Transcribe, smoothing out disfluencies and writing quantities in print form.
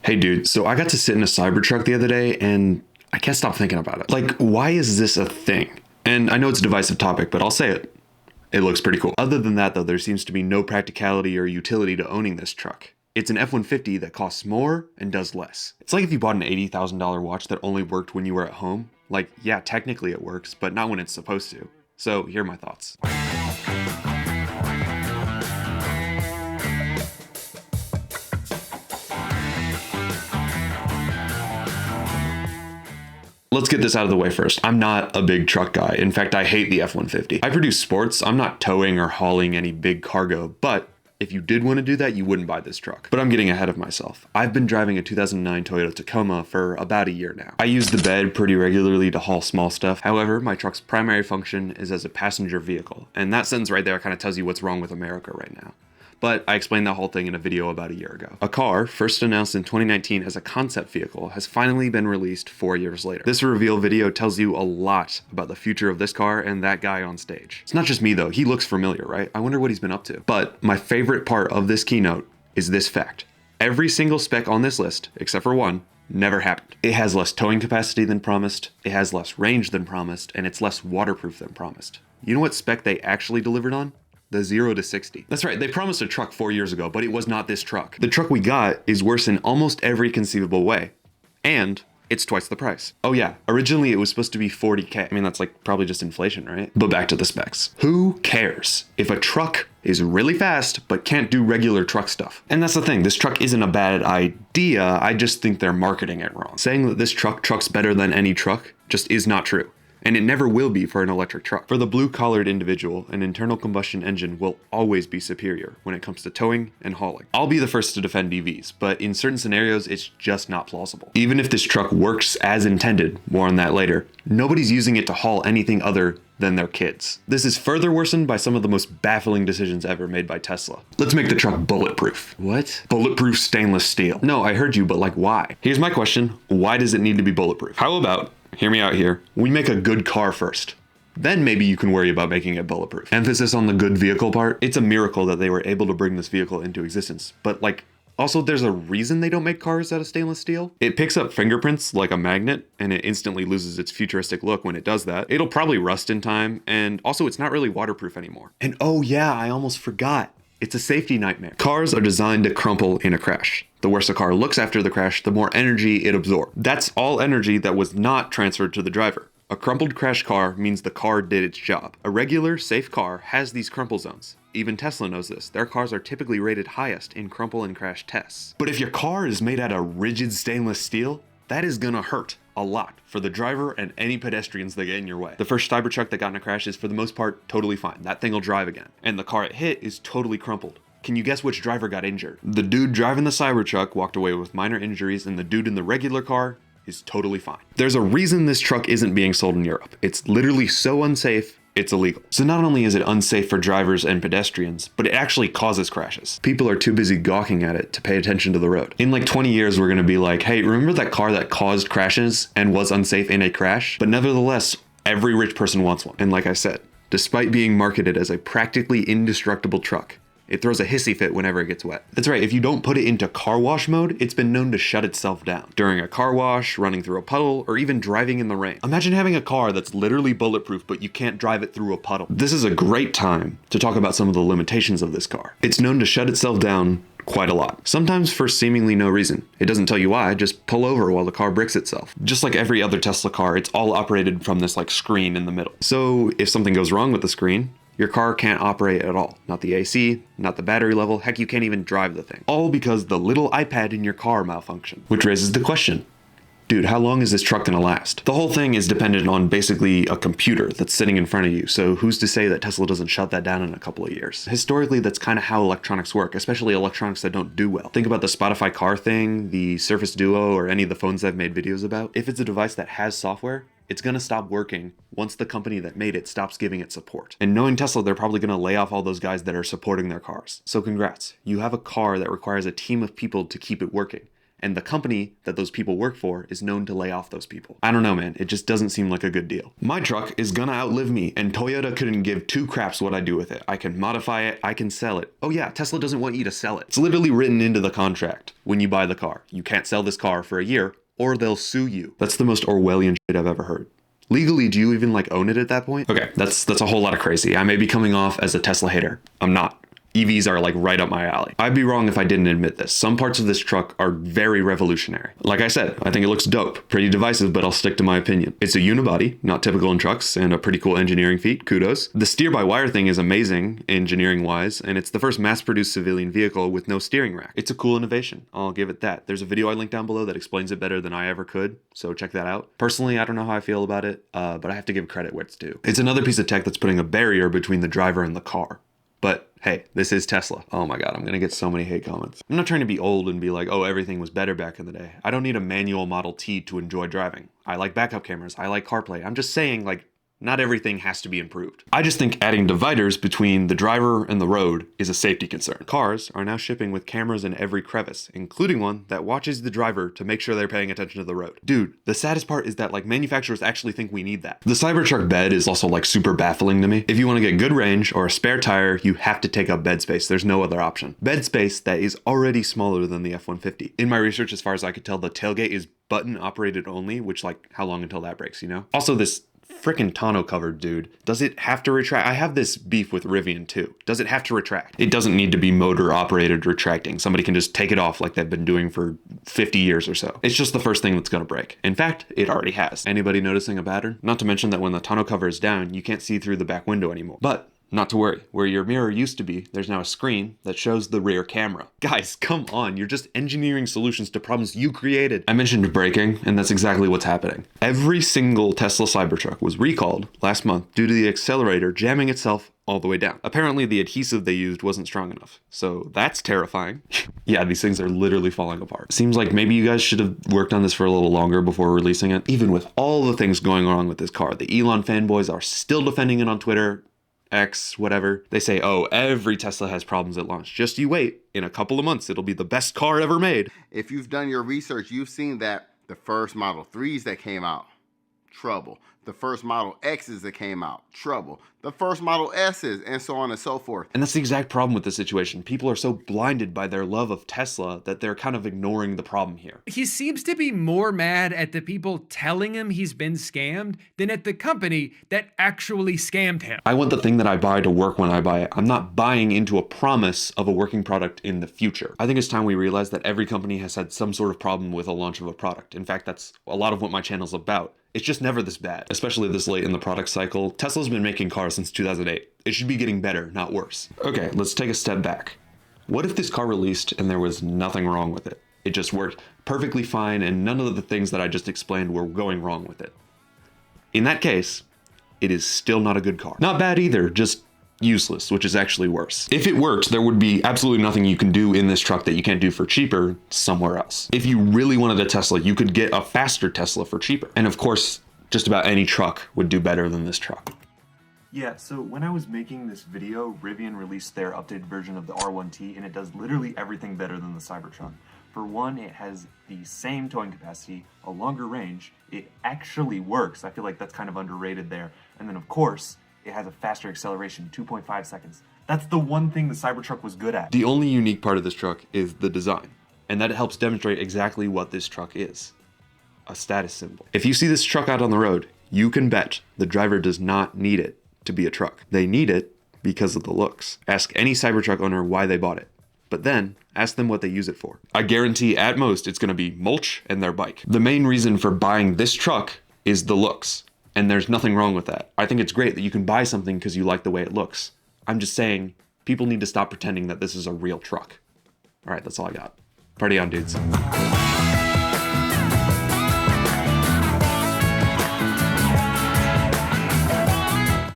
Hey dude, so I got to sit in a Cybertruck the other day and I can't stop thinking about it. Like, why is this a thing? And I know it's a divisive topic, but I'll say it. It looks pretty cool. Other than that though, there seems to be no practicality or utility to owning this truck. It's an F-150 that costs more and does less. It's like if you bought an $80,000 watch that only worked when you were at home. Like, yeah, technically it works, but not when it's supposed to. So here are my thoughts. Let's get this out of the way first. I'm not a big truck guy. In fact, I hate the F-150. I produce sports. I'm not towing or hauling any big cargo, but if you did want to do that, you wouldn't buy this truck. But I'm getting ahead of myself. I've been driving a 2009 Toyota Tacoma for about a year now. I use the bed pretty regularly to haul small stuff. However, my truck's primary function is as a passenger vehicle. And that sentence right there kind of tells you what's wrong with America right now. But I explained that whole thing in a video about a year ago. A car, first announced in 2019 as a concept vehicle, has finally been released 4 years later. This reveal video tells you a lot about the future of this car and that guy on stage. It's not just me though, he looks familiar, right? I wonder what he's been up to. But my favorite part of this keynote is this fact. Every single spec on this list, except for one, never happened. It has less towing capacity than promised, it has less range than promised, and it's less waterproof than promised. You know what spec they actually delivered on? The 0 to 60. That's right, they promised a truck 4 years ago, but it was not this truck. The truck we got is worse in almost every conceivable way. And it's twice the price. Oh yeah, originally it was supposed to be $40K. I mean, that's like probably just inflation, right? But back to the specs. Who cares if a truck is really fast, but can't do regular truck stuff? And that's the thing, this truck isn't a bad idea, I just think they're marketing it wrong. Saying that this truck's better than any truck just is not true. And it never will be for an electric truck. For the blue-collared individual, an internal combustion engine will always be superior when it comes to towing and hauling. I'll be the first to defend EVs, but in certain scenarios, it's just not plausible. Even if this truck works as intended, more on that later, nobody's using it to haul anything other than their kids. This is further worsened by some of the most baffling decisions ever made by Tesla. Let's make the truck bulletproof. What? Bulletproof stainless steel. No, I heard you, but like why? Here's my question, why does it need to be bulletproof? How about, hear me out here, we make a good car first. Then maybe you can worry about making it bulletproof. Emphasis on the good vehicle part. It's a miracle that they were able to bring this vehicle into existence. But like, also there's a reason they don't make cars out of stainless steel. It picks up fingerprints like a magnet and it instantly loses its futuristic look when it does that. It'll probably rust in time, and also it's not really waterproof anymore. And oh yeah, I almost forgot. It's a safety nightmare. Cars are designed to crumple in a crash. The worse a car looks after the crash, the more energy it absorbs. That's all energy that was not transferred to the driver. A crumpled crash car means the car did its job. A regular, safe car has these crumple zones. Even Tesla knows this. Their cars are typically rated highest in crumple and crash tests. But if your car is made out of rigid stainless steel, that is gonna hurt a lot for the driver and any pedestrians that get in your way. The first Cybertruck that got in a crash is for the most part totally fine. That thing will drive again. And the car it hit is totally crumpled. Can you guess which driver got injured? The dude driving the Cybertruck walked away with minor injuries, and the dude in the regular car is totally fine. There's a reason this truck isn't being sold in Europe. It's literally so unsafe, it's illegal. So not only is it unsafe for drivers and pedestrians, but it actually causes crashes. People are too busy gawking at it to pay attention to the road. In like 20 years, we're gonna be like, hey, remember that car that caused crashes and was unsafe in a crash? But nevertheless, every rich person wants one. And like I said, despite being marketed as a practically indestructible truck, it throws a hissy fit whenever it gets wet. That's right, if you don't put it into car wash mode, it's been known to shut itself down. During a car wash, running through a puddle, or even driving in the rain. Imagine having a car that's literally bulletproof, but you can't drive it through a puddle. This is a great time to talk about some of the limitations of this car. It's known to shut itself down quite a lot. Sometimes for seemingly no reason. It doesn't tell you why, just pull over while the car bricks itself. Just like every other Tesla car, it's all operated from this like screen in the middle. So if something goes wrong with the screen, your car can't operate at all. Not the AC, not the battery level, heck, you can't even drive the thing. All because the little iPad in your car malfunctioned. Which raises the question, dude, how long is this truck gonna last? The whole thing is dependent on basically a computer that's sitting in front of you, so who's to say that Tesla doesn't shut that down in a couple of years? Historically, that's kind of how electronics work, especially electronics that don't do well. Think about the Spotify car thing, the Surface Duo, or any of the phones I've made videos about. If it's a device that has software, it's gonna stop working once the company that made it stops giving it support. And knowing Tesla, they're probably gonna lay off all those guys that are supporting their cars. So congrats, you have a car that requires a team of people to keep it working. and the company that those people work for is known to lay off those people. I don't know, man. It just doesn't seem like a good deal. My truck is gonna outlive me, and Toyota couldn't give two craps what I do with it. I can modify it, I can sell it. Oh yeah, Tesla doesn't want you to sell it. It's literally written into the contract when you buy the car. You can't sell this car for a year, or they'll sue you. That's the most Orwellian shit I've ever heard. Legally, do you even own it at that point? Okay, that's a whole lot of crazy. I may be coming off as a Tesla hater. I'm not. EVs are right up my alley. I'd be wrong if I didn't admit this. Some parts of this truck are very revolutionary. Like I said, I think it looks dope. Pretty divisive, but I'll stick to my opinion. It's a unibody, not typical in trucks, and a pretty cool engineering feat. Kudos. The steer-by-wire thing is amazing, engineering-wise, and it's the first mass-produced civilian vehicle with no steering rack. It's a cool innovation. I'll give it that. There's a video I linked down below that explains it better than I ever could, so check that out. Personally, I don't know how I feel about it, but I have to give credit where it's due. It's another piece of tech that's putting a barrier between the driver and the car. But hey, this is Tesla. Oh my God, I'm gonna get so many hate comments. I'm not trying to be old and be like, oh, everything was better back in the day. I don't need a manual Model T to enjoy driving. I like backup cameras, I like CarPlay. I'm just saying not everything has to be improved. I just think adding dividers between the driver and the road is a safety concern. Cars are now shipping with cameras in every crevice, including one that watches the driver to make sure they're paying attention to the road. Dude, the saddest part is that manufacturers actually think we need that. The Cybertruck bed is also super baffling to me. If you want to get good range or a spare tire, you have to take up bed space. There's no other option. Bed space that is already smaller than the F-150. In my research, as far as I could tell, the tailgate is button operated only, which how long until that breaks, you know? Also, this freaking tonneau cover, dude. Does it have to retract? I have this beef with Rivian too. Does it have to retract? It doesn't need to be motor operated retracting. Somebody can just take it off like they've been doing for 50 years or so. It's just the first thing that's gonna break. In fact, it already has. Anybody noticing a pattern? Not to mention that when the tonneau cover is down, you can't see through the back window anymore. But not to worry, where your mirror used to be, there's now a screen that shows the rear camera. Guys, come on, you're just engineering solutions to problems you created. I mentioned braking, and that's exactly what's happening. Every single Tesla Cybertruck was recalled last month due to the accelerator jamming itself all the way down. Apparently the adhesive they used wasn't strong enough, so that's terrifying. Yeah, these things are literally falling apart. Seems like maybe you guys should have worked on this for a little longer before releasing it. Even with all the things going on with this car, the Elon fanboys are still defending it on Twitter, X, whatever. They say, oh, every Tesla has problems at launch. Just you wait. In a couple of months, it'll be the best car ever made. If you've done your research, you've seen that the first Model 3s that came out, trouble. The first Model X's that came out, trouble. The first Model S's, and so on and so forth. And that's the exact problem with this situation. People are so blinded by their love of Tesla that they're kind of ignoring the problem here. He seems to be more mad at the people telling him he's been scammed than at the company that actually scammed him. I want the thing that I buy to work when I buy it. I'm not buying into a promise of a working product in the future. I think it's time we realize that every company has had some sort of problem with a launch of a product. In fact, that's a lot of what my channel's about. It's just never this bad, especially this late in the product cycle. Tesla's been making cars since 2008. It should be getting better, not worse. Okay, let's take a step back. What if this car released and there was nothing wrong with it? It just worked perfectly fine and none of the things that I just explained were going wrong with it. In that case, it is still not a good car. Not bad either, just useless, which is actually worse. If it worked, there would be absolutely nothing you can do in this truck that you can't do for cheaper somewhere else. If you really wanted a Tesla, you could get a faster Tesla for cheaper. And of course, just about any truck would do better than this truck. Yeah, so when I was making this video, Rivian released their updated version of the R1T, and it does literally everything better than the Cybertruck. For one, it has the same towing capacity, a longer range. It actually works. I feel like that's kind of underrated there. And then of course, it has a faster acceleration, 2.5 seconds. That's the one thing the Cybertruck was good at. The only unique part of this truck is the design, and that helps demonstrate exactly what this truck is. A status symbol. If you see this truck out on the road, you can bet the driver does not need it to be a truck. They need it because of the looks. Ask any Cybertruck owner why they bought it, but then ask them what they use it for. I guarantee at most it's gonna be mulch and their bike. The main reason for buying this truck is the looks. And there's nothing wrong with that. I think it's great that you can buy something because you like the way it looks. I'm just saying, people need to stop pretending that this is a real truck. All right, that's all I got. Party on, dudes.